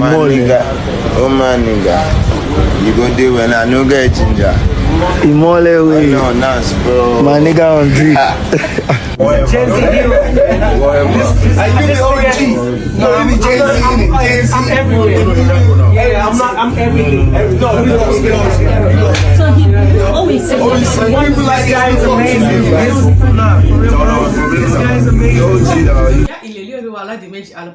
nigga. Oh my nigga. You go there when I no get ginger. Imole way. No, nice, bro. My nigga on drip. Are you the OG? No, you be Jay-Z. I'm everywhere. Yeah, I'm everything. No, so he always said, one black guy is amazing. This guy is amazing.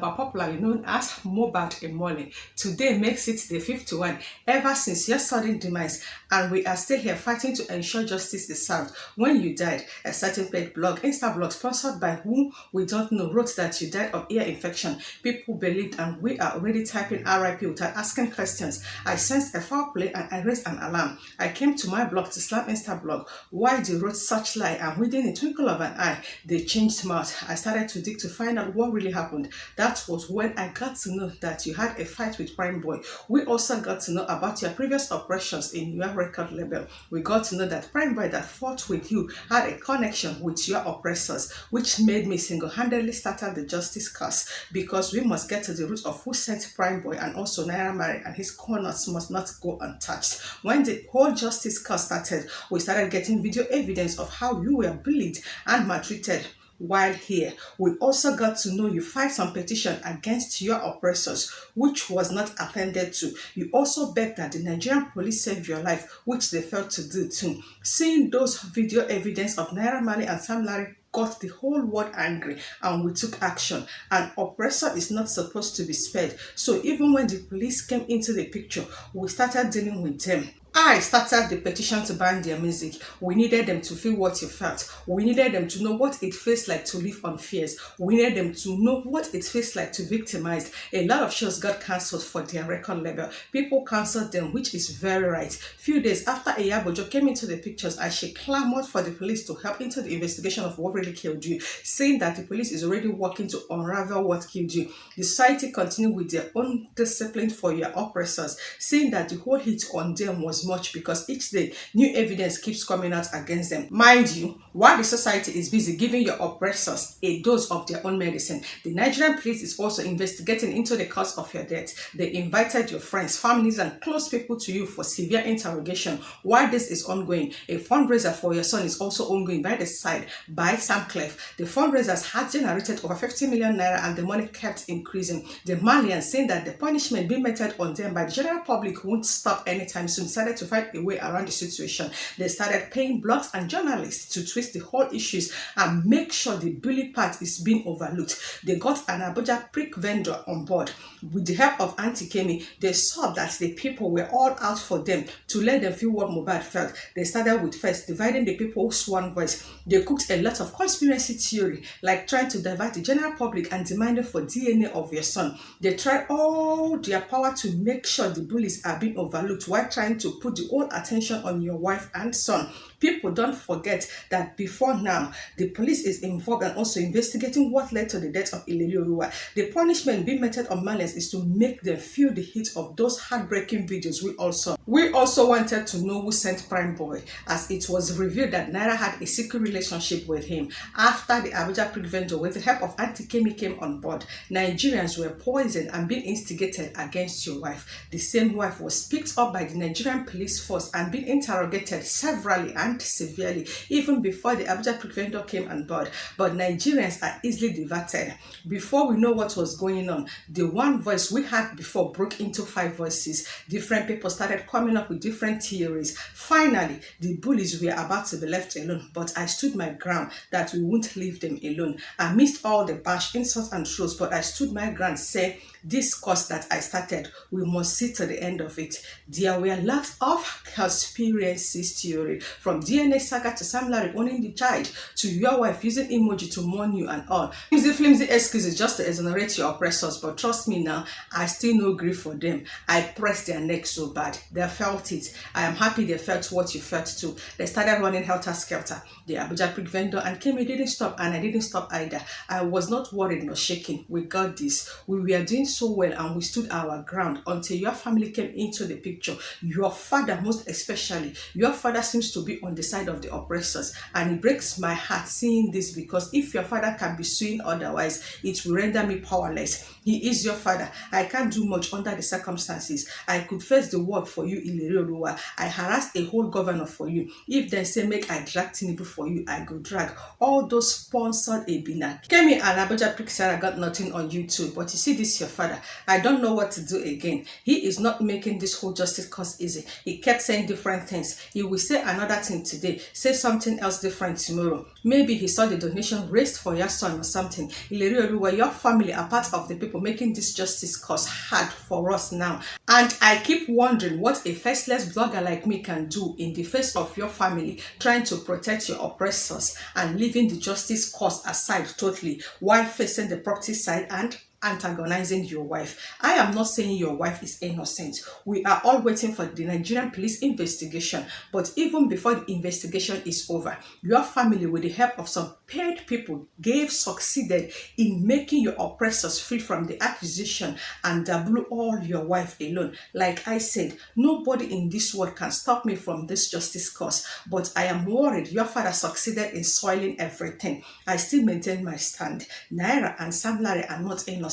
Popularly known as Mohbad Imole. Today makes it the 51 ever since your sudden demise, and we are still here fighting to ensure justice is served. When you died, a certain paid blog, Insta blog sponsored by whom we don't know, wrote that you died of ear infection. People believed, and we are already typing RIP without asking questions. I sensed a foul play and I raised an alarm. I came to my blog to slam Insta blog. Why they wrote such lie, and within a twinkle of an eye, they changed mouth. I started to dig to find out what really happened. That was when I got to know that you had a fight with Prime Boy. We also got to know about your previous operations in your record label. We got to know that Prime Boy that fought with you had a connection with your oppressors, which made me single-handedly start the justice cause, because we must get to the root of who sent Prime Boy, and also NairaMarley and his corners must not go untouched. When the whole justice cause started, we started getting video evidence of how you were bullied and maltreated. While here, we also got to know you filed some petition against your oppressors, which was not attended to. You also begged that the Nigerian police save your life, which they failed to do too. Seeing those video evidence of NairaMarley and Sam Larry got the whole world angry, and we took action. An oppressor is not supposed to be spared. So even when the police came into the picture, we started dealing with them. I started the petition to ban their music. We needed them to feel what you felt. We needed them to know what it feels like to live on fears. We needed them to know what it feels like to victimize. A lot of shows got cancelled for their record label. People cancelled them, which is very right. Few days after Ayabojo came into the pictures, and she clamored for the police to help into the investigation of what really killed you, saying that the police is already working to unravel what killed you. The society continued with their own discipline for your oppressors, saying that the whole hit on them was much because each day new evidence keeps coming out against them. Mind you, while the society is busy giving your oppressors a dose of their own medicine, the Nigerian police is also investigating into the cause of your death. They invited your friends, families, and close people to you for severe interrogation. While this is ongoing, a fundraiser for your son is also ongoing by the side by Sam Clef. The fundraisers had generated over 50 million naira, and the money kept increasing. The Malians, saying that the punishment being meted on them by the general public won't stop anytime soon, decided to find a way around the situation. They started paying blogs and journalists to twist the whole issues and make sure the bully part is being overlooked. They got an Abuja prick vendor on board. With the help of Auntie Kemi, they saw that the people were all out for them to let them feel what Mohbad felt. They started with first dividing the people's one voice. They cooked a lot of conspiracy theory, like trying to divide the general public and demanding for DNA of your son. They tried all their power to make sure the bullies are being overlooked while trying to put the whole attention on your wife and son. People don't forget that before now, the police is involved and also investigating what led to the death of Ilelioruwa. The punishment being meted on Malians is to make them feel the heat of those heartbreaking videos we also wanted to know who sent Prime Boy, as it was revealed that Naira had a secret relationship with him. After the Abuja prick vendor, with the help of Auntie Kemi, came on board, Nigerians were poisoned and being instigated against your wife. The same wife was picked up by the Nigerian police force and being interrogated severally and severely, even before the Abuja prick vendor came on board. But Nigerians are easily diverted. Before we know what was going on, the one voice we had before broke into 5 voices. Different people started coming up with different theories. Finally, the bullies were about to be left alone, but I stood my ground that we won't leave them alone. I missed all the bash, insults, and trolls, but I stood my ground, saying, this cause that I started, we must see to the end of it. There were lots of conspiracy theory, from DNA saga to Sam Larry owning the child, to your wife using emoji to mourn you and all. Flimsy excuses just to exonerate your oppressors, but trust me now, I still no grief for them. I pressed their neck so bad. They felt it. I am happy they felt what you felt too. They started running helter-skelter. The Abuja prick vendor and Kemi didn't stop, and I didn't stop either. I was not worried nor shaking. We got this. We were doing so well and we stood our ground until your family came into the picture. Your father, most especially, your father seems to be on on the side of the oppressors. And it breaks my heart seeing this, because if your father can be suing otherwise, it will render me powerless. He is your father. I can't do much under the circumstances. I could face the world for you, Ilerioluwa. I harassed a whole governor for you. If they say make I drag Tinubu for you, I go drag. All those sponsored Ebina. Kemi and Abuja Pixara got nothing on YouTube, but you see this your father. I don't know what to do again. He is not making this whole justice cause easy. He kept saying different things. He will say another thing today, say something else different tomorrow. Maybe he saw the donation raised for your son or something. Ilerioluwa, your family are part of the people making this justice cause hard for us now. And I keep wondering what a faceless blogger like me can do in the face of your family, trying to protect your oppressors and leaving the justice cause aside totally, while facing the property side and antagonizing your wife. I am not saying your wife is innocent. We are all waiting for the Nigerian police investigation. But even before the investigation is over, your family, with the help of some paid people, succeeded in making your oppressors free from the accusation and blew all your wife alone. Like I said, nobody in this world can stop me from this justice cause. But I am worried your father succeeded in soiling everything. I still maintain my stand. Naira and Sam Larry are not innocent.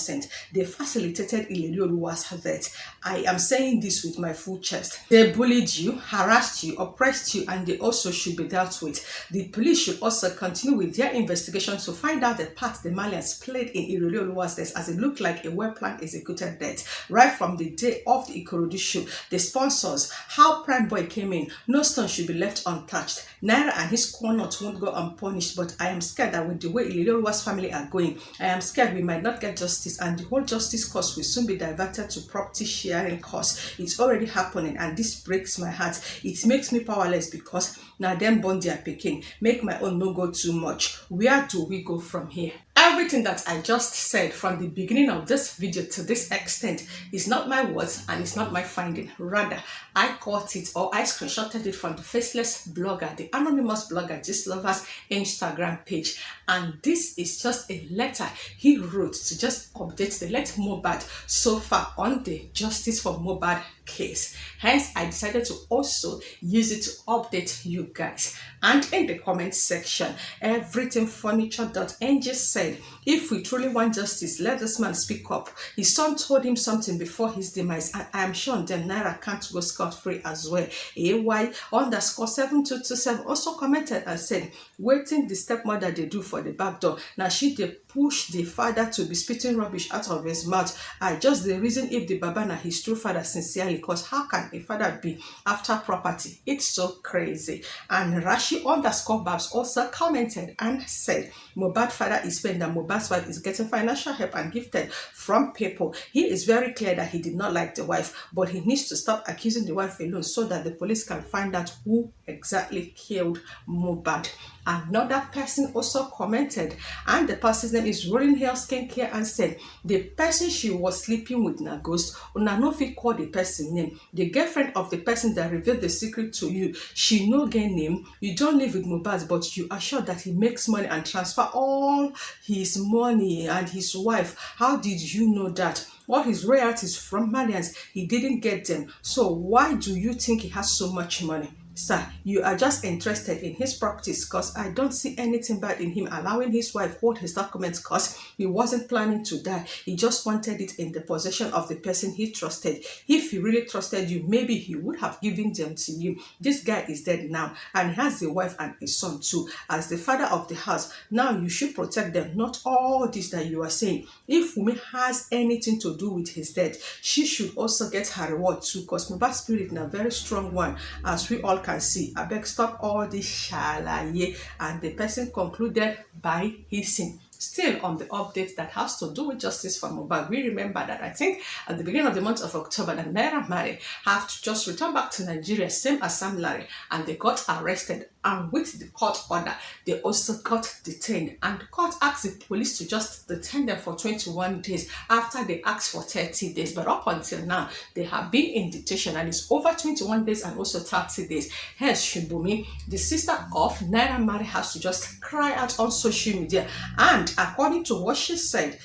They facilitated Ilerioluwa's death. I am saying this with my full chest. They bullied you, harassed you, oppressed you, and they also should be dealt with. The police should also continue with their investigation to find out the part the Malians played in Ilerioluwa's death, as it looked like a well-planned executed death. Right from the day of the Ikorodu show, the sponsors, how Prime Boy came in, no stone should be left untouched. Naira and his corners won't go unpunished, but I am scared that with the way Ilerioluwa's family are going, I am scared we might not get justice, and the whole justice cause will soon be diverted to property sharing cause. It's already happening, and this breaks my heart. It makes me powerless, because now them born their picking, make my own no go too much. Where do we go from here? Everything that I just said from the beginning of this video to this extent is not my words and it's not my finding. Rather, I caught it, or I screenshotted it from the faceless blogger, the anonymous blogger Gistlover's Instagram page. And this is just a letter he wrote to just update the late Mohbad so far on the Justice for Mohbad case. Hence, I decided to also use it to update you guys. And in the comment section, everythingfurniture.ng said, if we truly want justice, let this man speak up. His son told him something before his demise, and I am sure then Naira can't go scot-free as well. AY_7227 also commented and said, waiting the stepmother they do for the back door. Now she they push the father to be spitting rubbish out of his mouth. I just the reason if the baba na his true father sincerely, because how can a father be after property? It's so crazy. And Rashi_Babs also commented and said, Mohbad father is paying that Mohbad's wife is getting financial help and gifted from people. He is very clear that he did not like the wife, but he needs to stop accusing the wife alone so that the police can find out who exactly killed Mohbad. Another person also commented, and the person's name is Rolling Hair Skincare, and said, the person she was sleeping with na ghost. Una no fit call the person name. The girlfriend of the person that revealed the secret to you, she no get name. You don't live with Mohbad, but you are sure that he makes money and transfer all his money and his wife. How did you know that? All his royalties from Malians, he didn't get them. So why do you think he has so much money? Sir, you are just interested in his properties, because I don't see anything bad in him allowing his wife hold his documents, because he wasn't planning to die. He just wanted it in the possession of the person he trusted. If he really trusted you, maybe he would have given them to you. This guy is dead now, and he has a wife and a son too. As the father of the house, now you should protect them, not all this that you are saying. If Wunmi has anything to do with his death, she should also get her reward too, because Mohbad's spirit is a very strong one, as we all can see. I beg stop all this shalaye. And the person concluded by hissing. Still on the update that has to do with Justice for Mohbad, we remember that I think at the beginning of the month of October that NairaMarley have to just return back to Nigeria, same as Sam Larry, and they got arrested. And with the court order, they also got detained. And the court asked the police to just detain them for 21 days after they asked for 30 days. But up until now, they have been in detention, and it's over 21 days and also 30 days. Hence, Wunmi, the sister of NairaMarley, has to just cry out on social media. And according to what she said,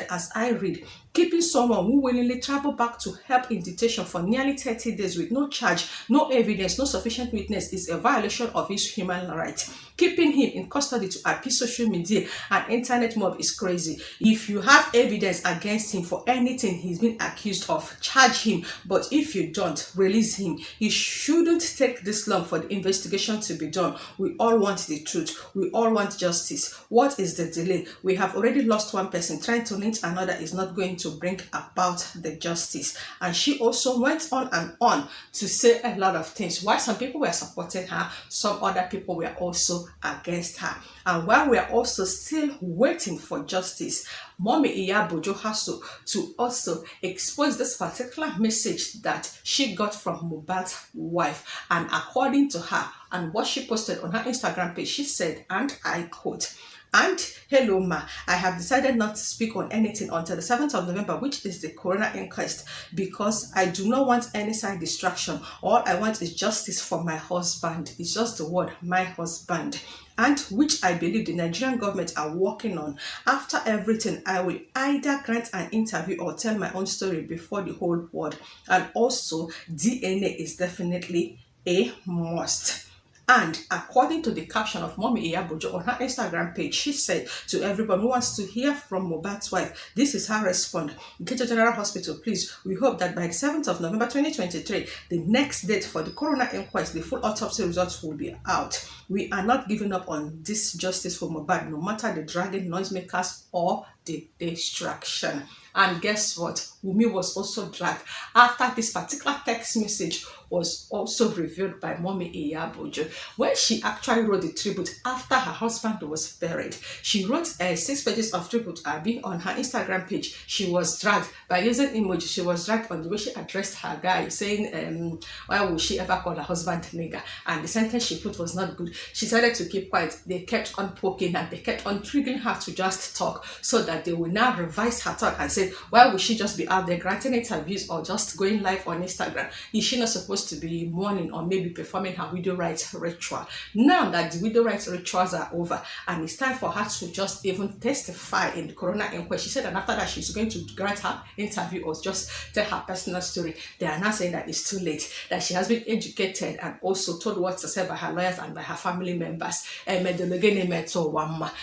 as I read, Keeping someone who willingly traveled back to help in detention for nearly 30 days with no charge, no evidence, no sufficient witness is a violation of his human rights. Keeping him in custody to appease social media and internet mob is crazy. If you have evidence against him for anything he's been accused of, charge him. But if you don't, release him. He shouldn't take this long for the investigation to be done. We all want the truth. We all want justice. What is the delay? We have already lost one person. Trying to lynch another is not going to bring about the justice. And she also went on and on to say a lot of things. While some people were supporting her, some other people were also against her. And while we are also still waiting for justice, Mommy Iyabojo has to also expose this particular message that she got from Mohbad's wife. And according to her, and what she posted on her Instagram page, she said, and I quote, "And hello ma, I have decided not to speak on anything until the 7th of November, which is the coroner inquest, because I do not want any side distraction. All I want is justice for my husband." It's just the word, my husband. And which I believe the Nigerian government are working on. After everything, I will either grant an interview or tell my own story before the whole world. And also, DNA is definitely a must. And according to the caption of Mommy Iyabojo on her Instagram page, she said to everyone who wants to hear from Mohbad's wife, this is her response. Ikeja General Hospital, please, we hope that by the 7th of November 2023, the next date for the coroner inquest, the full autopsy results will be out. We are not giving up on this justice for Mohbad, no matter the dragging noisemakers or the distraction. And guess what? Wunmi was also dragged after this particular text message was also revealed by Mommy Iyabojo, where she actually wrote the tribute after her husband was buried. She wrote 6 pages of tribute on her Instagram page. She was dragged by using emoji. She was dragged on the way she addressed her guy, saying, why would she ever call her husband nigger? And the sentence she put was not good. She decided to keep quiet. They kept on poking her. They kept on triggering her to just talk, so that they will now revise her talk and say, why would she just be out there granting interviews or just going live on Instagram? Is she not supposed to be mourning or maybe performing her widow rights ritual? Now that the widow rights rituals are over and it's time for her to just even testify in the coroner inquest, she said, and after that she's going to grant her interview or just tell her personal story. They are now saying that it's too late, that she has been educated and also told what to say by her lawyers and by her family members.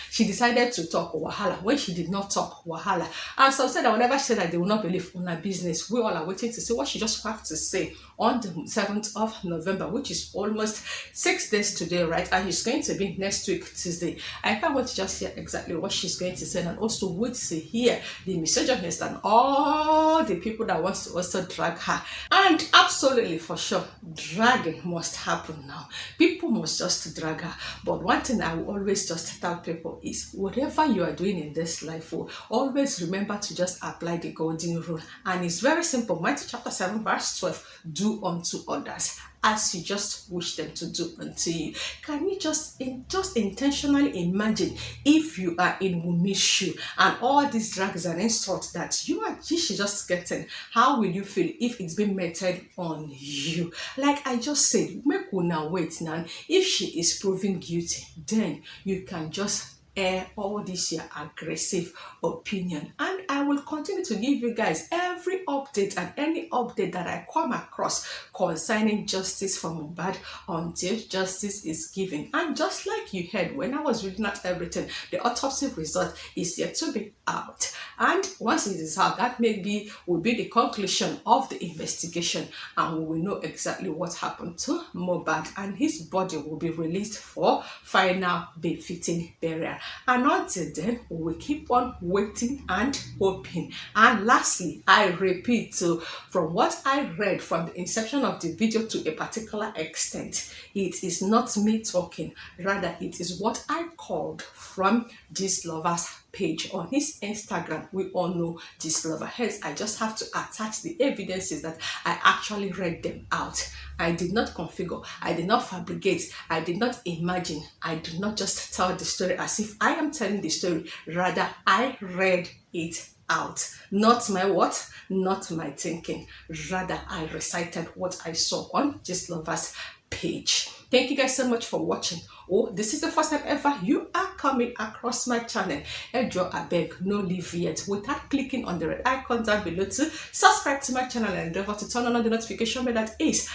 She decided to talk wahala when she did not talk wahala. And some said that whenever she said that they will not believe on her business, we all are waiting to see what she just have to say on the 7th of November, which is almost 6 days today, right? And it's going to be next week, Tuesday. I can't wait to just hear exactly what she's going to say, and also wait to hear the misogynist and all the people that wants to also drag her. And absolutely for sure, dragging must happen now. People must just drag her. But one thing I will always just tell people is, whatever you are doing in this life, always remember to just apply the golden rule. And it's very simple. Matthew chapter 7 verse 12, do unto others as you just wish them to do unto you. Can you just intentionally imagine if you are in Wunmi's shoe and all these drags and insults that she's just getting? How will you feel if it's been meted on you? Like I just said, make una wait now. If she is proven guilty, then you can just air all this your aggressive opinion, and I will continue to give you guys every update and any update that I come across concerning justice for Mohbad until justice is given. And just like you heard when I was reading out everything, the autopsy result is yet to be out, and once it is out, that maybe will be the conclusion of the investigation, and we will know exactly what happened to Mohbad, and his body will be released for final befitting burial. And until then, we will keep on waiting and hoping. And lastly, I repeat, so from what I read from the inception of the video to a particular extent, it is not me talking, rather it is what I called from this lover's page on his Instagram. We all know this lover. Hence, I just have to attach the evidences that I actually read them out. I did not configure, I did not fabricate, I did not imagine, I did not just tell the story as if I am telling the story. Rather, I read it out. Not my what? Not my thinking. Rather, I recited what I saw on this lover's page. Thank you guys so much for watching. Oh, this is the first time ever you are coming across my channel. Ejo abeg, no leave yet without clicking on the red icon down below to subscribe to my channel and endeavor to turn on the notification bell that is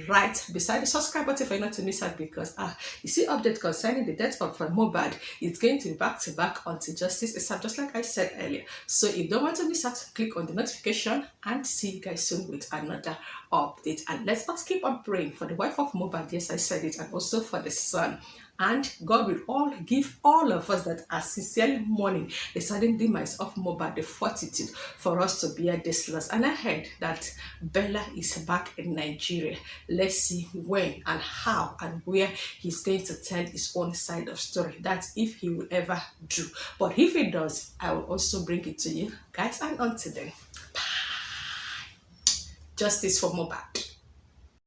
right beside the subscribe button for you not to miss out, because you see update concerning the death of Mohbad. It's going to be back to back until justice is served, just like I said earlier. So if you don't want to miss out, click on the notification and see you guys soon with another update. And let's not keep on praying for the wife of Mohbad, yes I said it, and also for the son. And God will all give all of us that are sincerely mourning the sudden demise of Mohbad the fortitude for us to bear this loss. And I heard that Bella is back in Nigeria. Let's see when and how and where he's going to tell his own side of story. That's if he will ever do. But if he does, I will also bring it to you guys. And until then, bye. Justice for Mohbad.